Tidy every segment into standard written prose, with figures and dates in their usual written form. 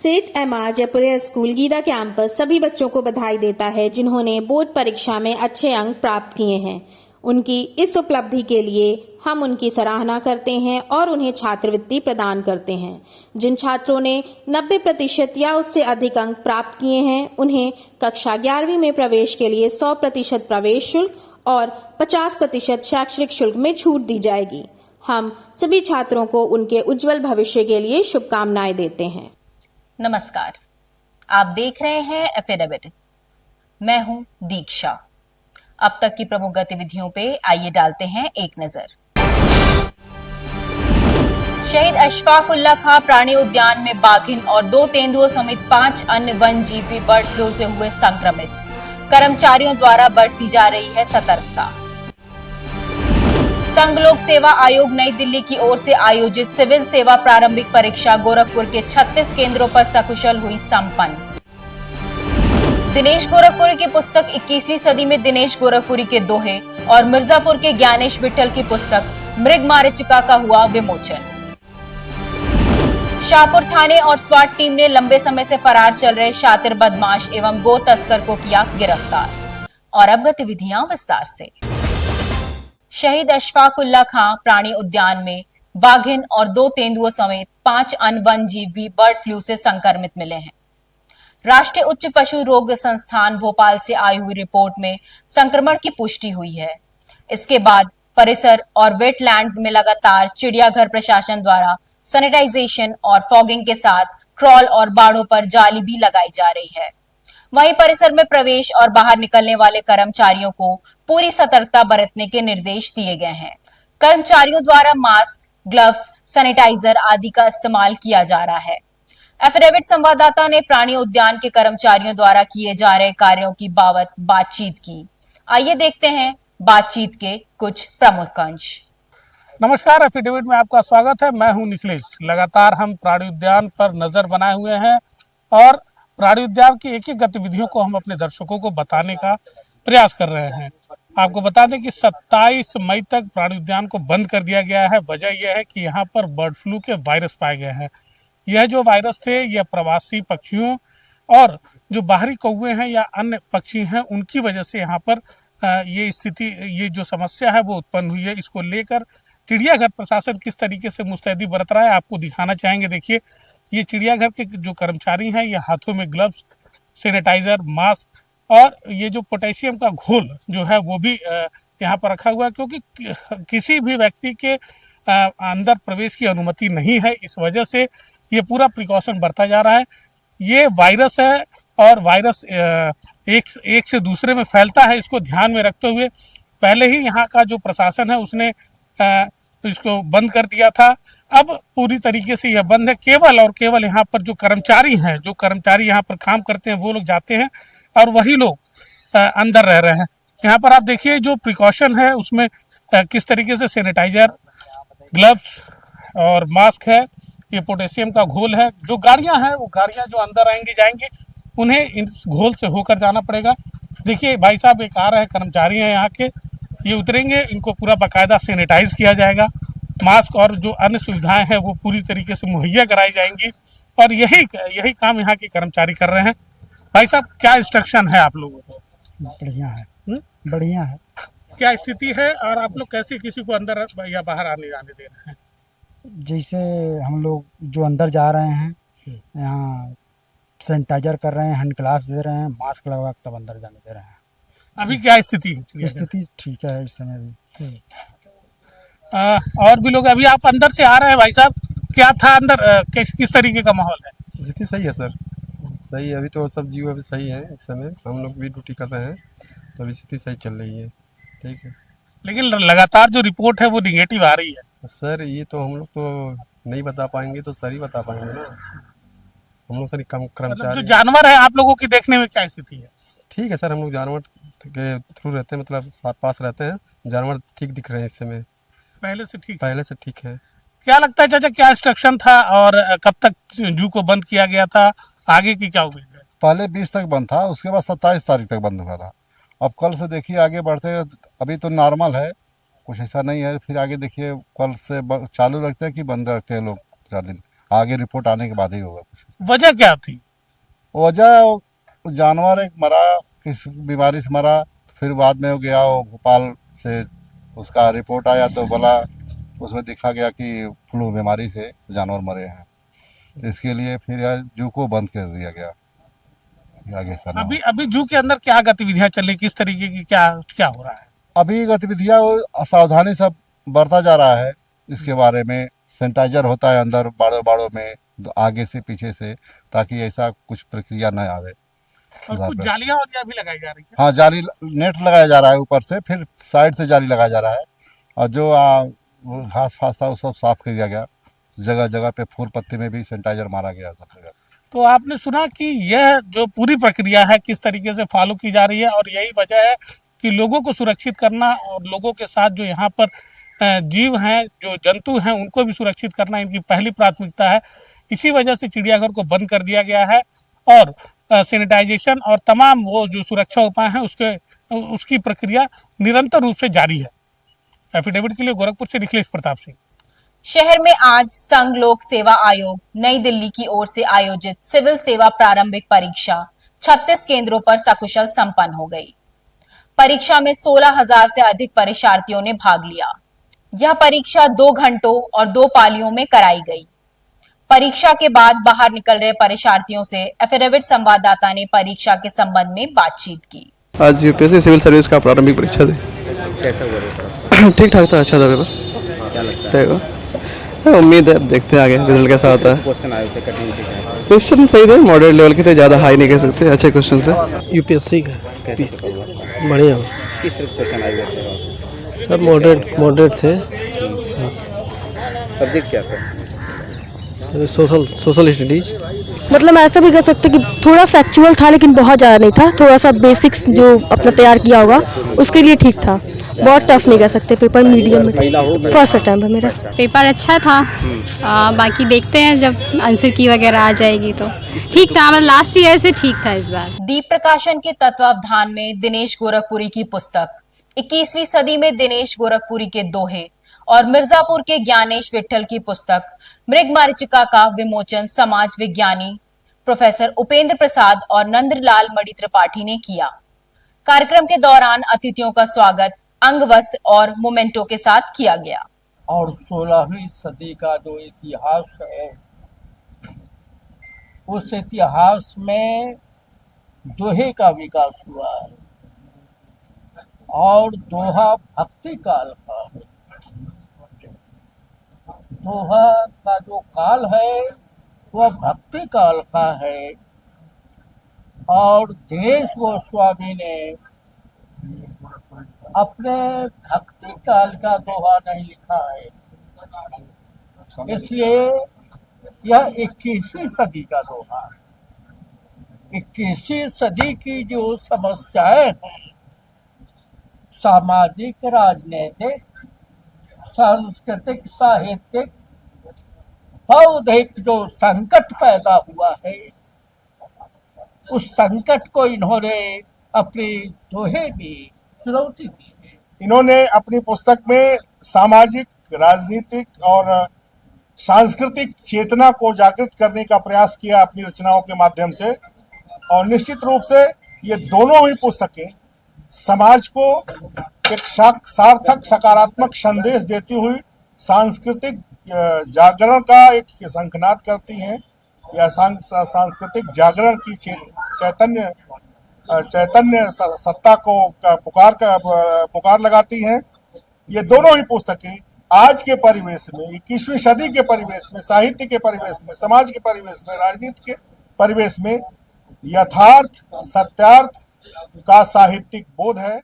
State MR Jaipuria school Gida campus सभी बच्चों को बधाई देता है जिन्होंने बोर्ड परीक्षा में अच्छे अंक प्राप्त किए हैं। उनकी इस उपलब्धि के लिए हम उनकी सराहना करते हैं और उन्हें छात्रवृत्ति प्रदान करते हैं। जिन छात्रों ने 90% या उससे अधिक अंक प्राप्त किए हैं उन्हें कक्षा 11वीं में प्रवेश के लिए 100% प्रवेश शुल्क और 50% शैक्षणिक शुल्क में छूट दी जाएगी। हम सभी छात्रों को उनके उज्जवल भविष्य के लिए शुभकामनाएं देते हैं। नमस्कार, आप देख रहे हैं एफिडेविट। मैं हूं दीक्षा। अब तक की प्रमुख गतिविधियों पे आइए डालते हैं एक नजर। शहीद अशफाक उल्लाह खां प्राणी उद्यान में बाघिन और 2 तेंदुओं समेत 5 अन्य वन जीव भी बर्ड फ्लू से हुए संक्रमित। कर्मचारियों द्वारा बरती जा रही है सतर्कता। संघ लोक सेवा आयोग नई दिल्ली की ओर से आयोजित सिविल सेवा प्रारंभिक परीक्षा गोरखपुर के 36 केंद्रों पर सकुशल हुई संपन्न। दिनेश गोरखपुरी की पुस्तक 21वीं सदी में दिनेश गोरखपुरी के दोहे और मिर्जापुर के ज्ञानेश विठल की पुस्तक मृग मारीचिका का हुआ विमोचन। शाहपुर थाने और स्वाट टीम ने लंबे समय से फरार चल रहे शातिर बदमाश एवं गो तस्कर को किया गिरफ्तार। और अब गतिविधियां विस्तार से। शहीद अशफाक उल्लाह खां प्राणी उद्यान में बाघिन और 2 तेंदुओं समेत 5 अन्य वन जीव भी बर्ड फ्लू से संक्रमित मिले हैं। राष्ट्रीय उच्च पशु रोग संस्थान भोपाल से आई हुई रिपोर्ट में संक्रमण की पुष्टि हुई है। इसके बाद परिसर और वेटलैंड में लगातार चिड़ियाघर प्रशासन द्वारा सैनिटाइजेशन और फॉगिंग के साथ क्रॉल और बाड़ों पर जाली भी लगाई जा रही है। वहीं परिसर में प्रवेश और बाहर निकलने वाले कर्मचारियों को पूरी सतर्कता बरतने के निर्देश दिए गए हैं। कर्मचारियों द्वारा मास्क, ग्लव्स, सैनिटाइजर आदि का इस्तेमाल किया जा रहा है। एफिडेविट संवाददाता ने प्राणी उद्यान के कर्मचारियों द्वारा किए जा रहे कार्यों की बाबत बातचीत की। आइए देखते हैं बातचीत के कुछ प्रमुख अंश। नमस्कार, एफिडेविट में आपका स्वागत है। मैं हूं निखिलेश। लगातार हम प्राणी उद्यान पर नजर बनाए हुए हैं और प्राणी उद्यान की एक एक गतिविधियों को हम अपने दर्शकों को बताने का प्रयास कर रहे हैं। आपको बता दें कि 27 मई तक प्राणी उद्यान को बंद कर दिया गया है। वजह यह है कि यहाँ पर बर्ड फ्लू के वायरस पाए गए हैं। यह जो वायरस थे यह प्रवासी पक्षियों और जो बाहरी कौवे हैं या अन्य पक्षी हैं उनकी वजह से यहाँ पर ये जो समस्या है वो उत्पन्न हुई है। इसको लेकर चिड़ियाघर प्रशासन किस तरीके से मुस्तैदी बरत रहा है आपको दिखाना चाहेंगे। देखिए, ये चिड़ियाघर के जो कर्मचारी हैं ये हाथों में ग्लव्स, सैनिटाइजर, मास्क और ये जो पोटेशियम का घोल जो है वो भी यहाँ पर रखा हुआ है, क्योंकि किसी भी व्यक्ति के अंदर प्रवेश की अनुमति नहीं है। इस वजह से ये पूरा प्रिकॉशन बरता जा रहा है। ये वायरस है और वायरस एक से दूसरे में फैलता है। इसको ध्यान में रखते हुए पहले ही यहाँ का जो प्रशासन है उसने इसको बंद कर दिया था। अब पूरी तरीके से यह बंद है। केवल और केवल यहाँ पर जो कर्मचारी यहाँ पर काम करते हैं वो लोग जाते हैं और वही लोग अंदर रह रहे हैं। यहाँ पर आप देखिए जो प्रिकॉशन है उसमें किस तरीके से सैनिटाइजर, ग्लव्स और मास्क है, ये पोटेशियम का घोल है। जो गाड़ियां हैं वो गाड़ियां जो अंदर आएंगी जाएंगी उन्हें इस घोल से होकर जाना पड़ेगा। देखिए भाई साहब एक आ रहे हैं, कर्मचारी हैं यहाँ के, ये उतरेंगे, इनको पूरा बाकायदा सैनिटाइज किया जाएगा। मास्क और जो अन्य सुविधाएं हैं वो पूरी तरीके से मुहैया कराई जाएंगी और यही काम यहाँ के कर्मचारी कर रहे हैं। भाई साहब क्या इंस्ट्रक्शन है आप लोगों को? बढ़िया है। बढ़िया है। क्या स्थिति है और आप लोग कैसे किसी को अंदर या बाहर आने जाने दे रहे हैं? जैसे हम लोग जो अंदर जा रहे हैं यहाँ सैनिटाइजर कर रहे हैं, हैंड ग्लव्स दे रहे हैं, मास्क लगा तब अंदर जाने दे रहे हैं। अभी क्या स्थिति है? स्थिति ठीक है इस समय भी। और भी लोग, अभी आप अंदर से आ रहे हैं भाई साहब, क्या था अंदर, किस तरीके का माहौल है? स्थिति सही है सर, सही है। अभी तो सब जीव अभी सही है। इस समय हम लोग भी ड्यूटी कर रहे हैं तो अभी स्थिति सही चल रही है। ठीक है, लेकिन लगातार जो रिपोर्ट है वो निगेटिव आ रही है। सर ये तो हम लोग तो नहीं बता पाएंगे, तो सर ही बता पाएंगे ना। हम लोग सर कम कर्मचारी जो जानवर है आप लोगों की देखने में क्या स्थिति है? ठीक है सर, हम लोग जानवर के थ्रू रहते हैं, मतलब पास रहते हैं। जानवर ठीक दिख रहे हैं इस समय, पहले से ठीक है। क्या लगता है चाचा, क्या इंस्ट्रक्शन था और कब तक जू को बंद किया गया था? आगे की क्या उम्मीद है? पहले 20 तक बंद था, उसके बाद 27 तारीख तक बंद हुआ था। अब कल से देखिए आगे बढ़ते, अभी तो नॉर्मल है, कुछ ऐसा नहीं है। फिर आगे देखिए कल से चालू रखते हैं कि बंद रखते हैं लोग 4 दिन। आगे रिपोर्ट आने के बाद ही होगा कुछ। वजह क्या थी? वजह जानवर एक मरा, किस बीमारी से मरा, फिर बाद में हो गया वो भोपाल से उसका रिपोर्ट आया तो बोला, उसमें देखा गया कि फ्लू बीमारी से जानवर मरे हैं। इसके लिए फिर यार जू को बंद कर दिया गया। आगे ऐसा ना हो। अभी जू के अंदर क्या गतिविधियां चल रही, किस तरीके की क्या क्या हो रहा है? अभी गतिविधियां वो सावधानी सब बरता जा रहा है। इसके बारे में सैनिटाइजर होता है अंदर बाड़ों में, आगे से पीछे से, ताकि ऐसा कुछ प्रक्रिया न आवे। और कुछ जालियां भी लगाई जा रही है। हाँ, जाली नेट लगाया जा रहा है ऊपर से, फिर साइड से जाली लगाया जा रहा है। और जो वो घास फास था वो सब साफ कर दिया गया। जगह जगह पे फूल पत्ती में भी सैनिटाइजर मारा गया था। तो आपने सुना कि यह जो पूरी प्रक्रिया है किस तरीके से फॉलो की जा रही है, और यही वजह है कि लोगों को सुरक्षित करना और लोगों के साथ जो यहाँ पर जीव हैं, जो जंतु हैं, उनको भी सुरक्षित करना इनकी पहली प्राथमिकता है। इसी वजह से चिड़ियाघर को बंद कर दिया गया है और सैनिटाइजेशन और तमाम वो जो सुरक्षा उपाय हैं उसकी प्रक्रिया निरंतर रूप से जारी है। एफिडेविट के लिए गोरखपुर से निखिलेश प्रताप सिंह। शहर में आज संघ लोक सेवा आयोग नई दिल्ली की ओर से आयोजित सिविल सेवा प्रारंभिक परीक्षा 36 केंद्रों पर सकुशल संपन्न हो गई। परीक्षा में 16,000 से अधिक परीक्षार्थियों ने भाग लिया। यह परीक्षा 2 घंटों और 2 पालियों में कराई गई। परीक्षा के बाद बाहर निकल रहे परीक्षार्थियों से एफिडेविट संवाददाता ने परीक्षा के संबंध में बातचीत की। आज यूपीएससी सिविल सर्विस का प्रारंभिक परीक्षा थी। कैसा हुआ पेपर? ठीक ठाक था, अच्छा था पेपर। क्या लगता है? सही हुआ। उम्मीद है, अब देखते हैं आगे रिजल्ट कैसा आता है। क्वेश्चन आए थे, कठिन थे? क्वेश्चन सही थे, मॉडरेट लेवल के थे, ज़्यादा हाई नहीं कह सकते, अच्छे क्वेश्चन है। यूपीएससी का कैसा पेपर हुआ? बढ़िया। किस तरह के क्वेश्चन आए हुए थे? सब मॉडरेट थे। सब्जेक्ट क्या था? Social studies. मतलब ऐसा भी कह सकते कि थोड़ा फैक्चुअल था लेकिन बहुत ज़्यादा नहीं था। थोड़ा सा बेसिक्स जो अपना तैयार किया होगा उसके लिए ठीक था। बहुत टफ नहीं कह सकते, पेपर मीडियम में था। फर्स्ट अटैम्प्ट है मेरा। पेपर अच्छा था। बाकी देखते हैं जब आंसर की वगैरह आ जाएगी तो ठीक था। मतलब लास्ट ईयर से ठीक था इस बार। दीप प्रकाशन के तत्वावधान में दिनेश गोरखपुरी की पुस्तक 21वीं सदी में दिनेश गोरखपुरी के दोहे और मिर्जापुर के ज्ञानेश विट्ठल की पुस्तक मृगमरीचिका का विमोचन समाज विज्ञानी प्रोफेसर उपेंद्र प्रसाद और नंदलाल मणि त्रिपाठी ने किया। कार्यक्रम के दौरान अतिथियों का स्वागत अंगवस्त्र और मोमेंटो के साथ किया गया। और 16वीं सदी का जो इतिहास है, उस इतिहास में दोहे का विकास हुआ है और दोहा भक्ति काल का है। दोहा का जो काल है वह भक्ति काल का है और दिनेश गोस्वामी ने अपने भक्ति काल का दोहा नहीं लिखा है, इसलिए यह 21वीं सदी का दोहा है। 21वीं सदी की जो समस्याएं हैं, सामाजिक, राजनीतिक, सांस्कृतिक, साहित्यिक, बौद्धिक जो संकट पैदा हुआ है, उस संकट को इन्होंने अपनी दोहे में चुनौती दी है। इन्होंने अपनी पुस्तक में सामाजिक, राजनीतिक और सांस्कृतिक चेतना को जागृत करने का प्रयास किया अपनी रचनाओं के माध्यम से। और निश्चित रूप से ये दोनों ही पुस्तकें समाज को एक सार्थक सकारात्मक संदेश देती हुई सांस्कृतिक जागरण का एक शंखनाद करती हैं, या सांस्कृतिक जागरण की चैतन्य सत्ता को पुकार लगाती हैं। ये दोनों ही पुस्तकें आज के परिवेश में, 21वीं सदी के परिवेश में, साहित्य के परिवेश में, समाज के परिवेश में, राजनीति के परिवेश में यथार्थ सत्यार्थ का साहित्यिक बोध है।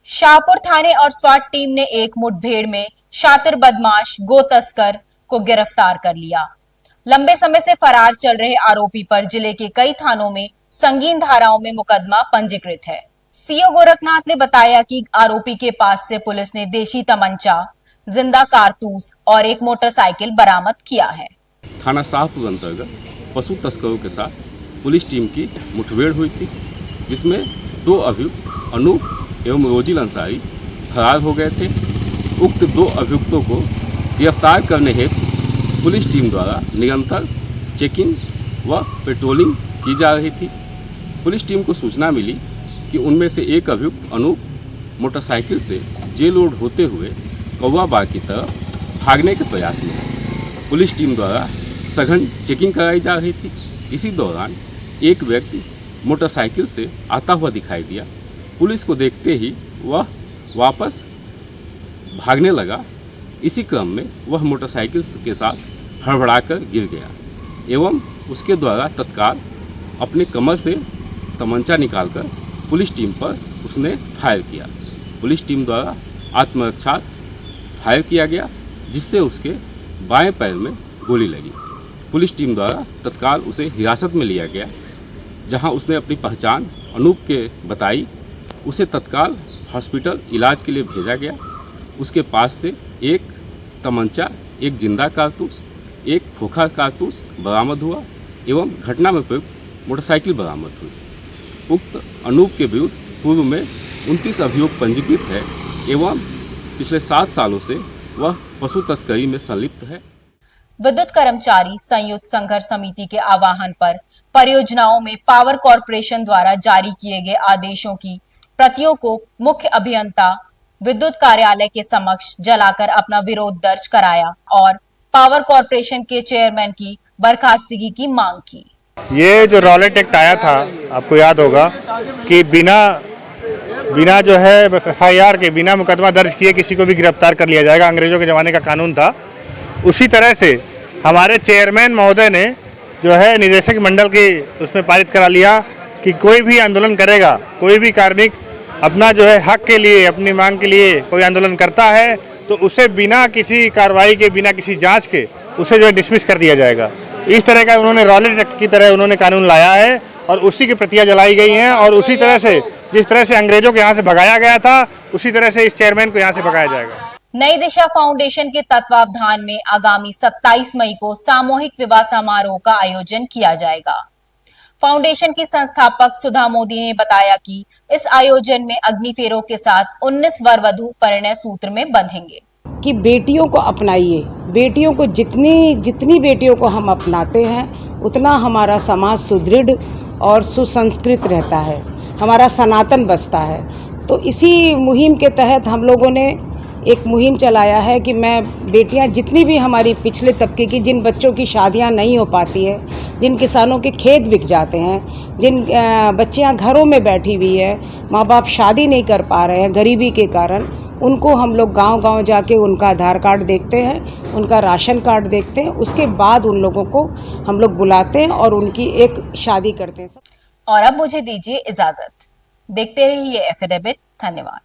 शाहपुर थाने और स्वाट टीम ने एक मुठभेड़ में शातिर बदमाश गो तस्कर को गिरफ्तार कर लिया। लंबे समय से फरार चल रहे आरोपी पर जिले के कई थानों में संगीन धाराओं में मुकदमा पंजीकृत है। सीओ गोरखनाथ ने बताया कि आरोपी के पास से पुलिस ने देशी तमंचा, जिंदा कारतूस और एक मोटरसाइकिल बरामद किया है। थाना शाहपुर अंतर्गत पशु तस्करों के साथ पुलिस टीम की मुठभेड़ हुई थी, जिसमें 2 अभियुक्त अनूप एवं रोजिल अंसारी फरार हो गए थे। उक्त 2 अभियुक्तों को गिरफ्तार करने हेतु पुलिस टीम द्वारा निरंतर चेकिंग व पेट्रोलिंग की जा रही थी। पुलिस टीम को सूचना मिली कि उनमें से एक अभियुक्त अनूप मोटरसाइकिल से जेल रोड होते हुए कौवा बाग की तरफ भागने के प्रयास में है। पुलिस टीम द्वारा सघन चेकिंग कराई जा रही थी। इसी दौरान एक व्यक्ति मोटरसाइकिल से आता हुआ दिखाई दिया। पुलिस को देखते ही वह वापस भागने लगा। इसी क्रम में वह मोटरसाइकिल के साथ हड़बड़ाकर गिर गया एवं उसके द्वारा तत्काल अपने कमर से तमंचा निकालकर पुलिस टीम पर उसने फायर किया। पुलिस टीम द्वारा आत्मरक्षार्थ फायर किया गया, जिससे उसके बाएं पैर में गोली लगी। पुलिस टीम द्वारा तत्काल उसे हिरासत में लिया गया, जहां उसने अपनी पहचान अनूप के बताई। उसे तत्काल हॉस्पिटल इलाज के लिए भेजा गया। उसके पास से एक तमंचा, एक जिंदा कारतूस, एक खोखा कारतूस बरामद हुआ एवं घटना में प्रयुक्त मोटरसाइकिल बरामद हुई। उक्त अनूप के विरुद्ध पूर्व में 29 अभियोग पंजीकृत है एवं पिछले 7 सालों से वह पशु तस्करी में संलिप्त है। विद्युत कर्मचारी संयुक्त संघर्ष समिति के आह्वान पर परियोजनाओं में पावर कॉर्पोरेशन द्वारा जारी किए गए आदेशों की प्रतियों को मुख्य अभियंता विद्युत कार्यालय के समक्ष जलाकर अपना विरोध दर्ज कराया और पावर कॉर्पोरेशन के चेयरमैन की बर्खास्तगी की मांग की। ये जो रॉलेट एक्ट आया था, आपको याद होगा कि बिना जो है FIR के, बिना मुकदमा दर्ज किए किसी को भी गिरफ्तार कर लिया जाएगा। अंग्रेजों के ज़माने का कानून था। उसी तरह से हमारे चेयरमैन महोदय ने जो है निदेशक मंडल की उसमें पारित करा लिया कि कोई भी आंदोलन करेगा, कोई भी कार्मिक अपना जो है हक के लिए, अपनी मांग के लिए कोई आंदोलन करता है तो उसे बिना किसी कार्रवाई के, बिना किसी जांच के उसे जो है डिसमिस कर दिया जाएगा। इस तरह का उन्होंने रॉलेट एक्ट की तरह उन्होंने कानून लाया है और उसी की प्रतियां जलाई गई हैं और उसी तरह से जिस तरह से अंग्रेजों के यहाँ से भगाया गया था, उसी तरह से इस चेयरमैन को यहाँ से भगाया जाएगा। नई दिशा फाउंडेशन के तत्वावधान में आगामी 27 मई को सामूहिक विवाह समारोह का आयोजन किया जाएगा। फाउंडेशन की संस्थापक सुधा मोदी ने बताया कि इस आयोजन में अग्नि फेरों के साथ 19 वर वधू परिणय सूत्र में बंधेंगे। कि बेटियों को अपनाइए, बेटियों को जितनी बेटियों को हम अपनाते हैं उतना हमारा समाज सुदृढ़ और सुसंस्कृत रहता है, हमारा सनातन बसता है। तो इसी मुहिम के तहत हम लोगों ने एक मुहिम चलाया है कि मैं बेटियां जितनी भी हमारी पिछले तबके की, जिन बच्चों की शादियां नहीं हो पाती है, जिन किसानों के खेत बिक जाते हैं, जिन बच्चियां घरों में बैठी हुई है, माँ बाप शादी नहीं कर पा रहे हैं गरीबी के कारण, उनको हम लोग गांव-गांव जाके उनका आधार कार्ड देखते हैं, उनका राशन कार्ड देखते हैं, उसके बाद उन लोगों को हम लोग बुलाते हैं और उनकी एक शादी करते हैं। और अब मुझे दीजिए इजाजत। देखते रहिए एफिडेविट। धन्यवाद।